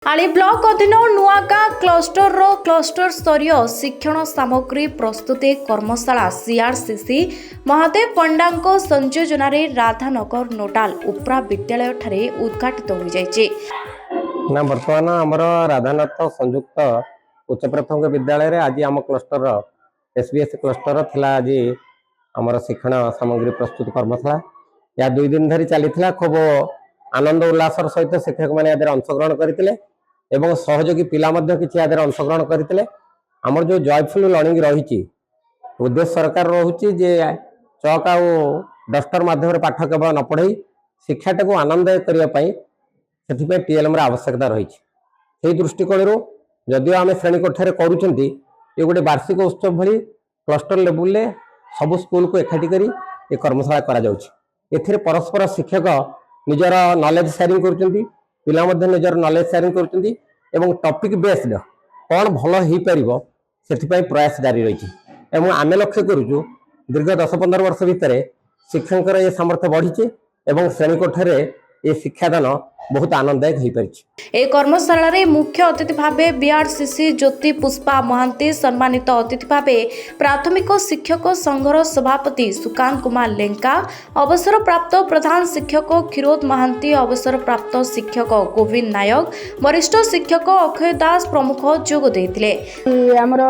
आली ब्लॉक अधीन नुआगाँ cluster cluster स्तरीय शिक्षण सामग्री प्रस्तुति कर्मशाला सीआरसीसी महादेव पंडा संयोजन राधानगर नोडाल उपरा विद्यालय ठारे उद्घाटित हो जाइए। ना बर्तमान आमर राधानाथ संयुक्त उच्च प्राथमिक विद्यालय आज आम क्लस्टर एसबीएस क्लस्टर थिला आज आमर शिक्षण सामग्री प्रस्तुत कर्मशाला या 2 दिन धरी चली खूब आनंद उल्लासर सहित शिक्षक मैंने अंशग्रहण करते एवं सहयोगी पिला किसी अंशग्रहण करते आमर जो जॉयफुल लर्निंग रही उद्देश्य सरकार रोचे जे चक आ डस्टर माध्यम पाठ केवल न पढ़ई शिक्षाटा को आनंददायक करने से टीएलएम आवश्यकता रही दृष्टिकोण जदिव आम श्रेणी कोठार करुँच ये गोटे वार्षिक उत्सव भली क्लस्टर लेवल सबु स्कूल को एकाठी करी ये कर्मशाला करा परस्पर शिक्षक निजर नॉलेज शेयरिंग कर पिला निजर नॉलेज शेयरिंग कर टॉपिक बेस्ड कौन भल हो पार से प्रयास जारी रही आम लक्ष्य करुचु दीर्घ 10-15 वर्ष भितर शिक्षक ये सामर्थ्य बढ़ी एवं श्रेणी कोठार ये शिक्षादान बहुत आनंददायक हो पार। ए कर्मशाला रे मुख्य अतिथि भावे बीआरसीसी ज्योति पुष्पा महांती सम्मानित अतिथि भावे प्राथमिक शिक्षक संघर सभापति सुकांत कुमार लेंका अवसर प्राप्त प्रधान शिक्षक क्षीरोद महांती अवसर प्राप्त शिक्षक गोविंद नायक वरिष्ठ शिक्षक अक्षय दास प्रमुख जोग देथिले। हमर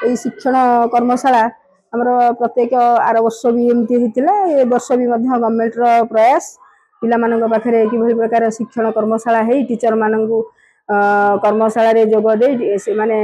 ए शिक्षण कर्मशाला हमर प्रत्येक आर वर्ष भी एमती होइतिला ए वर्ष भी मध्य गवर्नमेंट रो प्रयास पिला मानक पाखरे कि भली प्रकार शिक्षण कर्मशाला है टीचर मानकु कर्मशाला रे जोग दे से माने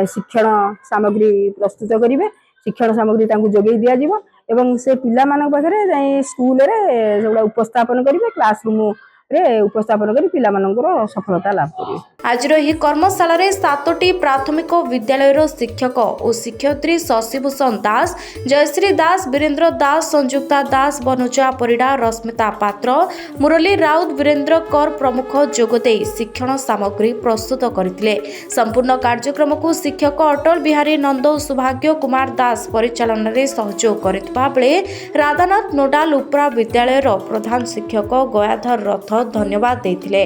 शिक्षण सामग्री प्रस्तुत करिवे शिक्षण सामग्री तांकु जोगै दिया जिवो एवं से पिला मानक पाखरे जाई स्कूल रे जोडा उपस्थापन करिवे क्लासरूम रे उपस्थापन करी पिला मानकर सफलता लाभ करिवे। आज ही कर्मशाला रे 7टी प्राथमिक विद्यालय शिक्षक और शिक्षयित्री शशिभूषण दास जयश्री दास वीरेंद्र दास संयुक्ता दास बनुजा परिडा रश्मिता पात्र मुरली राउत वीरेंद्र कर प्रमुख जोगदे शिक्षण सामग्री प्रस्तुत करथिले। संपूर्ण कार्यक्रम को शिक्षक अटल बिहारी नंद सौभाग्य कुमार दास परिचालन रे सहयोग करथिबा बेले राधानाथ नोडाल उपरा विद्यालय प्रधान शिक्षक गयाधर रथ धन्यवाद देथिले।